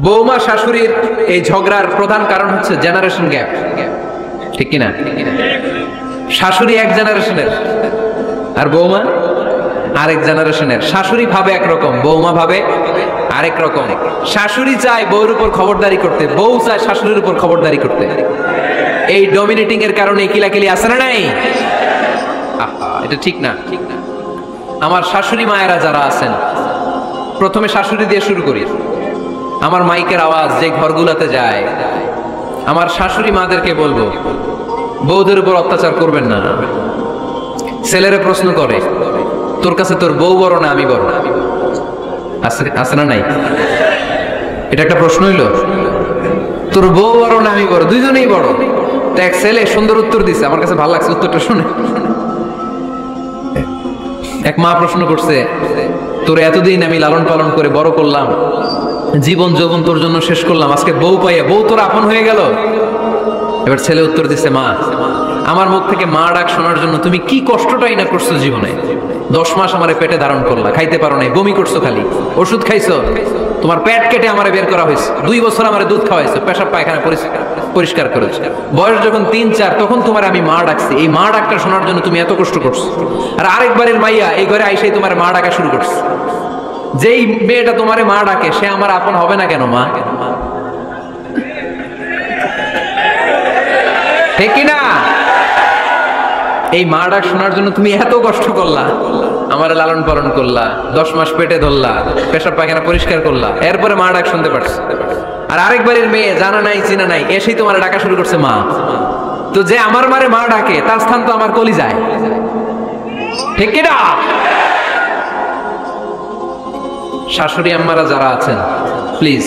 বৌমা শাশুড়ির এই ঝগড়ার প্রধান কারণ হচ্ছে জেনারেশন গ্যাপ, ঠিক কিনা? শাশুড়ি এক জেনারেশনের আর বৌমা আরেক জেনারেশনের। শাশুড়ি ভাবে একরকম, বৌমা ভাবে আরেক রকম। শাশুড়ি চায় বউর উপর খবরদারি করতে, বউ চায় শাশুড়ির উপর খবরদারি করতে। এই ডমিনেটিং এর কারণে কিলাকিলি আছে না নাই? এটা ঠিক না। আমার শাশুড়ি মায়েরা যারা আছেন, প্রথমে শাশুড়ি দিয়ে শুরু করি। আমার মাইকের আওয়াজ যে ঘরগুলোতে যায়, আমার শাশুড়ি মাদেরকে বলবো, বউদের উপর অত্যাচার করবেন না। ছেলেরা প্রশ্ন করে, তোর কাছে তোর বউ বড় না আমি বড়? আছে না নাই? এটা একটা প্রশ্ন হইলো, তোর বউ বড় না আমি বড়? দুইজনেই বড়। তো এক ছেলে সুন্দর উত্তর দিছে, আমার কাছে ভালো লাগছে উত্তরটা শুনে। এক মা প্রশ্ন করছে, তোর এতদিন আমি লালন পালন করে বড় করলাম, জীবন যৌবন তোর জন্য শেষ করলাম, আজকে বউ পাইয়া বউ তোর আপন হয়ে গেল? এবার ছেলে উত্তর দিছে, মা আমার মুখ থেকে মা ডাক শোনার জন্য তুমি কি কষ্টটাই না করছো জীবনে। 10 মাস আমারে পেটে ধারণ করলা, খাইতে পারো নাই, বমি করছো, খালি ওষুধ খাইছো, তোমার পেট কেটে আমারে বের করা হয়েছে, 2 বছর আমারে দুধ খাওয়াইছো, পেশাব পায়খানা পরিষ্কার করেছো। বয়স যখন 3-4 তখন তোমার আমি মা ডাকছি, এই মা ডাকটা শোনার জন্য তুমি এত কষ্ট করছো। আর আরেকবারের মাইয়া এই ঘরে আইসাই তোমার মা ডাকা শুরু করছে। যেই মেয়েটা তোমারে মা ডাকে সে আমার আপন হবে না কেন মা? ঠিক কিনা? এই মা ডাক শোনার জন্য তুমি এত কষ্ট করলা, আমার লালন পালন করলা, 10 মাস পেটে ধরলা, পেশাব পায়খানা পরিষ্কার করলা, এরপরে মা ডাক শুনতে পারছো। আর আরেকবারের মেয়ে জানা নাই চিনা নাই এসেই তোমার ডাকা শুরু করছে মা। তো যে আমার মারে মা ডাকে তার স্থান তো আমার কলিজায়, ঠিক কিনা? শাশুড়ি আম্মারা যারা আছেন, প্লিজ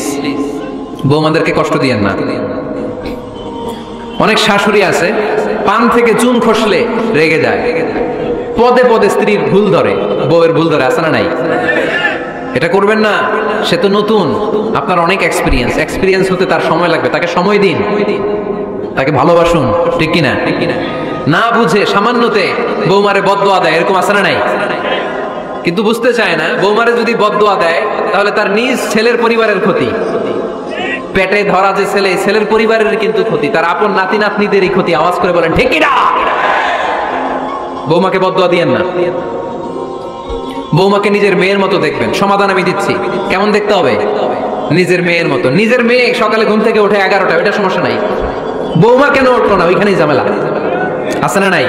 বৌমাদেরকে কষ্ট দিয়েন না। অনেক শাশুড়ি আছে পান থেকে চুন খসলে রেগে যায়, পদে পদে স্ত্রীর ভুল ধরে, বউয়ের ভুল ধরে, আছে না নাই? এটা করবেন না। সে তো নতুন, আপনার অনেক এক্সপিরিয়েন্স হতে তার সময় লাগবে, তাকে সময় দিন, তাকে ভালোবাসুন, ঠিক কিনা? না বুঝে সামান্যতে বৌমারে বদদোয়া দেয়, এরকম আছে না নাই? কিন্তু বুঝতে চায় না, বৌমারে যদি বদদোয়া দেয় তাহলে তার নিজ ছেলের পরিবারের ক্ষতি। পেটে ধরা যে ছেলে, ছেলের পরিবারের কিন্তু ক্ষতি, তার আপন নাতি নাতনিদেরই ক্ষতি। আওয়াজ করে বলেন ঠিক কিনা? বৌমাকে বদদোয়া দিয়েন না। বৌমাকে নিজের মেয়ের মতো দেখবেন। সমাধান আমি দিচ্ছি, কেমন দেখতে হবে? নিজের মেয়ের মতো। নিজের মেয়ে সকালে ঘুম থেকে ওঠে 11টা, ওইটা সমস্যা নাই। বৌমা কেন উঠলো না, ওইখানেই ঝামেলা, আছে না নাই?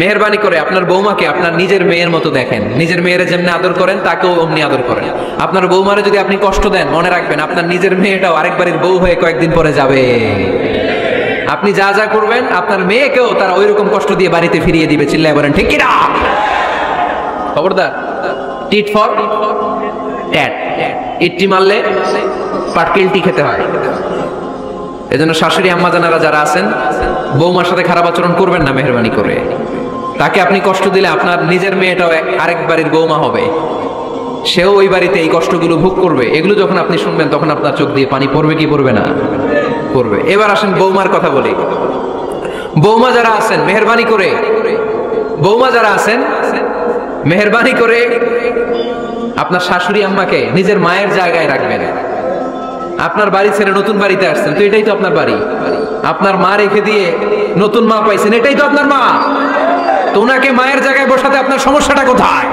মেহেরবানি করে আপনার বৌমাকে আপনার নিজের মেয়ের মতো দেখেন। নিজের মেয়েরে যেমনি আদর করেন তাকেও অমনি আদর করেন। আপনার বৌমারে যদি আপনি কষ্ট দেন, মনে রাখবেন আপনার নিজের মেয়েটাও আরেকবারের বউ হয়ে কয়েকদিন পরে যাবে। আপনি যা যা করবেন আপনার মেয়েকেও তারা ওই রকম কষ্ট দিয়ে বাড়িতে ফিরিয়ে দিবে। চিল্লায় বলেন ঠিক কিনা? খবরদার, টিট ফর ট্যাট। ইটটি মারলে পাটকেলটি খেতে হয়। এজন্য শাশুড়ি আম্মা জানারা যারা আছেন, বৌমার সাথে খারাপ আচরণ করবেন না মেহেরবানি করে। তাকে আপনি কষ্ট দিলে আপনার নিজের মেয়েটাও আরেক বাড়ির বৌমা হবে, সেও ওই বাড়িতে এই কষ্টগুলো ভোগ করবে। এগুলো যখন আপনি শুনবেন তখন আপনার চোখ দিয়ে পানি পড়বে কি পড়বে না? পড়বে। এবার আসেন বৌমার কথা বলি। বৌমা যারা আছেন মেহেরবানি করে, বৌমা যারা আছেন মেহেরবানি করে আপনার শাশুড়ি আম্মাকে নিজের মায়ের জায়গায় রাখবেন। আপনার বাড়ি ছেড়ে নতুন বাড়িতে আসছেন, তো এটাই তো আপনার বাড়ি। আপনার মা রেখে দিয়ে নতুন মা পাইছেন, এটাই তো আপনার মা। তো ওনাকে মায়ের জায়গায় বসাতে আপনার সমস্যাটা কোথায়?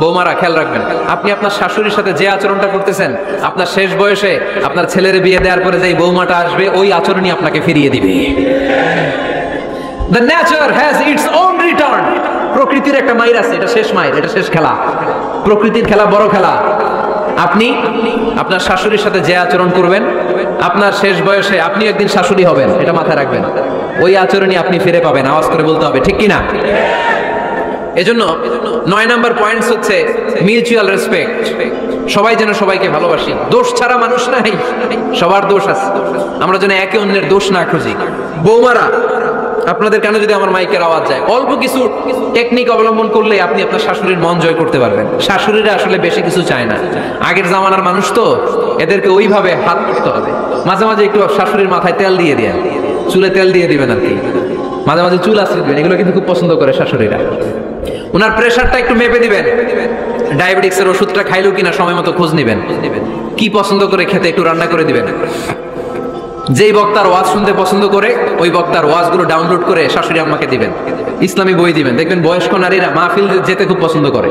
বৌমারা খেয়াল রাখবেন, আপনি আপনার শাশুড়ির সাথে যে আচরণটা করতেছেন, আপনার শেষ বয়সে আপনার ছেলের বিয়ে দেওয়ার পরে যে বৌমাটা আসবে ওই আচরণই আপনাকে ফিরিয়ে দিবে। The nature has its own return. প্রকৃতির একটা মাইর আছে, এটা শেষ মাইর, এটা শেষ খেলা। প্রকৃতির খেলা বড় খেলা। আপনি আপনার শাশুড়ির সাথে যে আচরণ করবেন, আপনার শেষ বয়সে আপনি একদিন শাশুড়ি হবেন, এটা মাথায় রাখবেন। ওই আচরণই আপনি ফিরে পাবেন। আওয়াজ করে বলতে হবে ঠিক কিনা? এজন্য 9 নাম্বার পয়েন্টস হচ্ছে মিউচুয়াল রেসপেক্ট। সবাই যেন সবাইকে ভালোবাসি। দোষ ছাড়া মানুষ নাই, সবার দোষ আছে। আমরা যেন একে অন্যের দোষ না খুঁজি। বৌমারা, আপনাদের কানে যদি আমার মাইকের আওয়াজ যায়, অল্প কিছু টেকনিক অবলম্বন করলে আপনি আপনার শাশুড়ির মন জয় করতে পারবেন। শাশুড়িরা আসলে বেশি কিছু চায় না, আগের জামানার মানুষ তো, এদেরকে ওইভাবে হাত করতে হবে। মাঝে মাঝে একটু শাশুড়ির মাথায় তেল দিয়ে দেন, চুলে তেল দিয়ে দিবেন আর কি, মাঝে মাঝে চুল আশ্রিত দিবেন, এগুলো কিন্তু খুব পছন্দ করে শাশুড়িরা। ওনার প্রেশারটা একটু মেপে দিবেন, ডায়াবেটিক্সের ওষুধটা খাইলো কিনা সময় মতো খোঁজ নেবেন, কি পছন্দ করে খেতে একটু রান্না করে দিবেন। যেই বক্তার ওয়াজ শুনতে পছন্দ করে ওই বক্তার ওয়াজগুলো ডাউনলোড করে শাশুড়ি আম্মাকে দিবেন, ইসলামী বই দিবেন। দেখবেন বয়স্ক নারীরা মাহফিল যেতে খুব পছন্দ করে,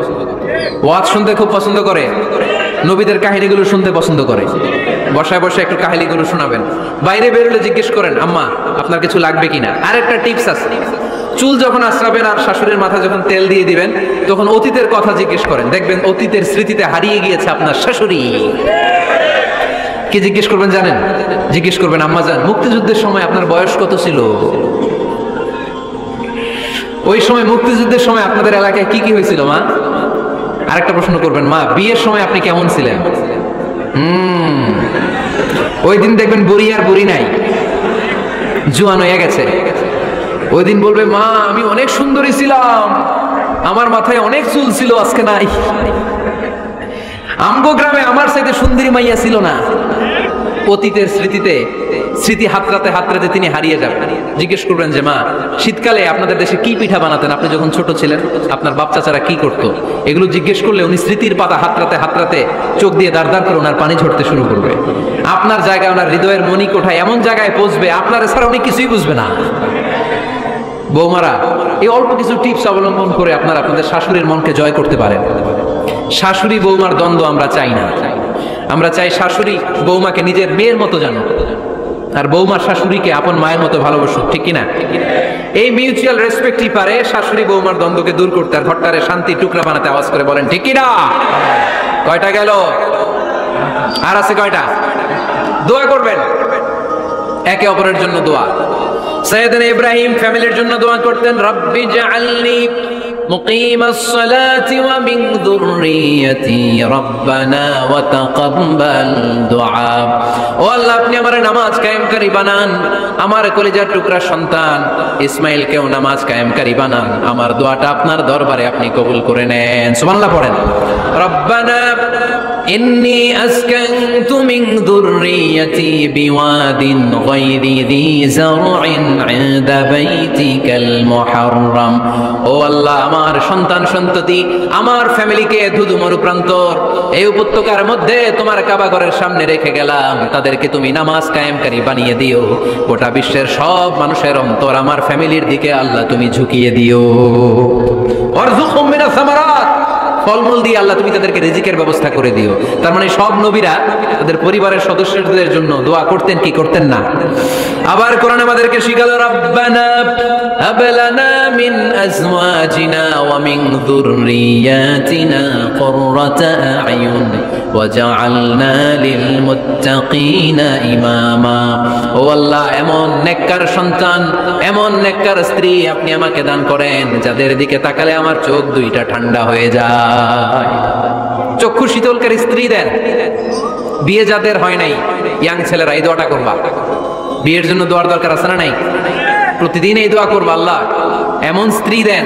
ওয়াজ শুনতে খুব পছন্দ করে, নবীদের কাহিনীগুলো শুনতে পছন্দ করে। বসায় বসে একটু কাহিনীগুলো শোনাবেন। বাইরে বেরোলে জিজ্ঞেস করেন, আম্মা আপনার কিছু লাগবে কিনা। আরেকটা টিপস আছে, চুল যখন আশ্রাবেন আর শাশুড়ির মাথা যখন তেল দিয়ে দিবেন তখন অতীতের কথা জিজ্ঞেস করেন। দেখবেন অতীতের স্মৃতিতে হারিয়ে গিয়েছে আপনার শাশুড়ি। কি জিজ্ঞেস করবেন জানেন? জিজ্ঞেস করবেন, আম্মা জান মুক্তিযুদ্ধের সময় আপনার বয়স কত ছিল? ওই সময় মুক্তিযুদ্ধের সময় আপনাদের এলাকায় কি কি হয়েছিল মা? আরেকটা প্রশ্ন করবেন, মা বিয়ের সময় আপনি কেমন ছিলেন? ওই দিন দেখবেন বুড়ি আর বুড়ি নাই, জোয়ান হয়ে গেছে। ওই দিন বলবে, মা আমি অনেক সুন্দরী ছিলাম, আমার মাথায় অনেক চুল ছিল, আজকে নাই। আমগো গ্রামে আমার সাথে সুন্দরী মাইয়া ছিল না। অতীতের স্মৃতিতে স্মৃতি হাতড়াতে হাতড়াতে তিনি হারিয়ে যাবেন। জিজ্ঞেস করবেন যে মা শীতকালে আপনাদের দেশে কি পিঠা বানাতেন আপনি যখন ছোট ছিলেন, আপনার বাপ চাচারা কি করতো? এগুলো জিজ্ঞেস করলে উনি স্মৃতির পাতা হাতড়াতে হাতড়াতে চোখ দিয়ে দাঁড় দাঁড় করে ওনার পানি ঝরতে শুরু করবে। আপনার জায়গায় ওনার হৃদয়ের মনি কোঠায় এমন জায়গায় পৌঁছবে আপনার ছাড়া উনি কিছুই বুঝবে না। বৌমারা এই অল্প কিছু টিপস অবলম্বন করে আপনারা আপনাদের শাশুড়ির মনকে জয় করতে পারেন। শাশুড়ি বৌমার দ্বন্দ্ব আমরা চাই না। আমরা চাই শাশুড়ি বৌমাকে নিজের মেয়ের মতো জানো, আর বৌমার শাশুড়িকে আপন মায়ের মতো ভালোবাসুক, ঠিক কিনা? এই মিউচুয়াল রেসপেক্টই পারে শাশুড়ি বৌমার দ্বন্দ্বকে দূর করতে আর ঘরটারে শান্তি টুকরা বানাতে। আওয়াজ করে বলেন ঠিক কিনা? কয়টা গেল? আর আছে কয়টা? দোয়া করবেন একে অপরের জন্য। দোয়া সাইয়েদনা ইব্রাহিম ফ্যামিলির জন্য দোয়া করতেন, রব্বি জাআলনি মুকিমাস সালাতি ওয়া মিন যুররিয়াতি রব্বানা ওয়া তাকাব্বাল দুআ। ও আল্লাহ আপনি আমারে নামাজ কায়েমকারী বানান, আমার কলিজার টুকরা সন্তান ইসমাইলকেও নামাজ কায়েমকারী বানান। আমার দোয়াটা আপনার দরবারে আপনি কবুল করে নেন। সুবহানাল্লাহ পড়েন। রব্বানা ইন্নী আসকানতু মিন যুররিয়াতি বিওয়াদিন গায়রি যী যারইন ইনদা বাইতিকাল মুহাররাম। ও আল্লাহ আমার সন্তান সন্ততি আমার ফ্যামিলিকে ধুধু মরুপ্রান্তর এই উপত্যকার মধ্যে তোমার কাবা ঘরের সামনে রেখে গেলাম, তাদেরকে তুমি নামাজ কায়েমকারী বানিয়ে দিও। গোটা বিশ্বের সব মানুষের অন্তর আমার ফ্যামিলির দিকে আল্লাহ তুমি ঝুঁকিয়ে দিও। ওয়ারযুকহুম মিনাস সামারাত, ফলমূল দিয়ে আল্লাহ তুমি তাদেরকে রিজিকের ব্যবস্থা করে দিও। তার মানে সব নবীরা তাদের পরিবারের সদস্যদের জন্য দোয়া করতেন কি করতেন না? আবার কোরআন আমাদেরকে শিখালো, রব্বানা হাব লানা মিন আজওয়াজিনা ওয়া মিন যুররিয়াতিনা কুররাতা আ'য়ুন ওয়াজআলনা লিল মুত্তাকিনা ইমামা। ও আল্লাহ এমন নেককার সন্তান এমন নেককার স্ত্রী আপনি আমাকে দান করেন যাদের দিকে তাকালে আমার চোখ দুইটা ঠান্ডা হয়ে যায়। চক্ষু শীতলকারী স্ত্রী দেন। বিয়ে যাদের হয় নাই ইয়াং ছেলেরা এই দোয়াটা করবা। বিয়ের জন্য দোয়ার দরকার আছে না নাই? প্রতিদিন এই দোয়া করবা, আল্লাহ এমন স্ত্রী দেন,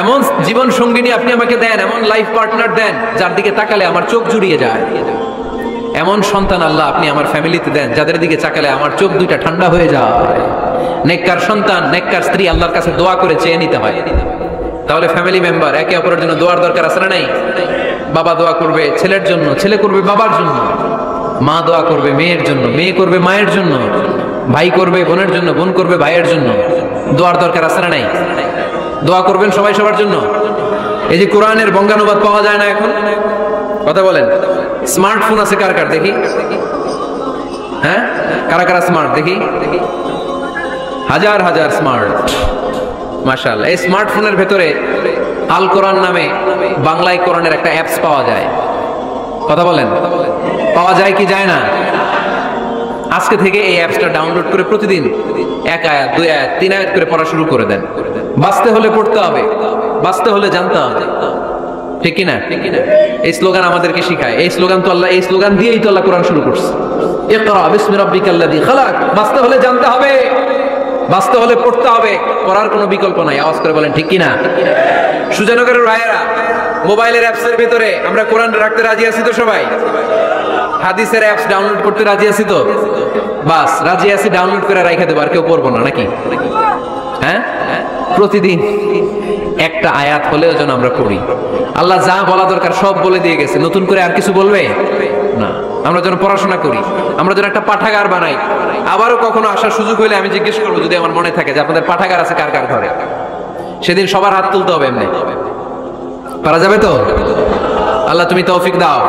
এমন জীবন সঙ্গিনী আপনি আমাকে দেন, এমন লাইফ পার্টনার দেন যার দিকে তাকালে আমার চোখ জুড়িয়ে যায়। এমন সন্তান আল্লাহ আপনি আমার ফ্যামিলিতে দেন যাদের দিকে তাকালে আমার চোখ দুইটা ঠান্ডা হয়ে যায়। নেককার সন্তান নেককার স্ত্রী আল্লাহর কাছে দোয়া করে চেয়ে নিতে হয়। তাহলে ফ্যামিলি মেম্বার একে অপরের জন্য দোয়ার দরকার আছে না নাই? বাবা দোয়া করবে ছেলের জন্য, ছেলে করবে বাবার জন্য, মা দোয়া করবে মেয়ের জন্য, মেয়ে করবে মায়ের জন্য, ভাই করবে বোনের জন্য, বোন করবে ভাইয়ের জন্য। দোয়ার দরকার আছে না নাই? দোয়া করবেন সবাই সবার জন্য। এই যে কোরআনের বঙ্গানুবাদ পাওয়া যায় না এখন, কথা বলেন। স্মার্টফোন আছে কার কার দেখি? হ্যাঁ, কারা কারা স্মার্ট দেখি? হাজার হাজার স্মার্ট, মাশাআল্লাহ। এই স্মার্টফোনের ভেতরে আল কোরআন নামে বাংলায় কোরআনের একটা অ্যাপস পাওয়া যায়। কথা বলেন, পাওয়া যায় কি যায় না? আজকে থেকে এই অ্যাপসটা ডাউনলোড করে প্রতিদিন 1 আয়াত 2 আয়াত 3 আয়াত করে পড়া শুরু করে দেন। বাঁচতে হলে পড়তে হবে, বাঁচতে হলে জানতে হবে, ঠিক কিনা? এই স্লোগান আমাদেরকে শিখায়। এই স্লোগান তো আল্লাহ, এই স্লোগান দিয়েই তো আল্লাহ কোরআন শুরু করছে, ইকরা বিসমি রাব্বিকাল্লাযী খালাক। বাঁচতে হলে জানতে হবে, বাঁচতে হলে পড়তে হবে, পড়ার কোনো বিকল্প নাই। আওয়াজ করে বলেন ঠিক কিনা? সুজানগরের রায়েরা মোবাইলের অ্যাপসের ভিতরে আমরা কোরআন রাখতে রাজি আছি তো সবাই? হাদিসের অ্যাপস ডাউনলোড করতে রাজি আছি তো? বাস রাজি আছি, ডাউনলোড করে রাখা দেবো, আর কেউ পড়বো না নাকি? হ্যাঁ, প্রতিদিন একটা আয়াত হলেও যেন আমরা পড়ি। আল্লাহ যা বলা দরকার সব বলে দিয়ে গেছে, নতুন করে আর কিছু বলবে না। আমরা যেন পড়াশোনা করি, আমরা যেন একটা পাঠাগার বানাই। আবারও কখনো আসার সুযোগ হলে আমি জিজ্ঞেস করবো, যদি আমার মনে থাকে যে আপনাদের পাঠাগার আছে কার কার ঘরে, সেদিন সবার হাত তুলতে হবে। এমনি পারা যাবে তো? আল্লাহ তুমি তৌফিক দাও।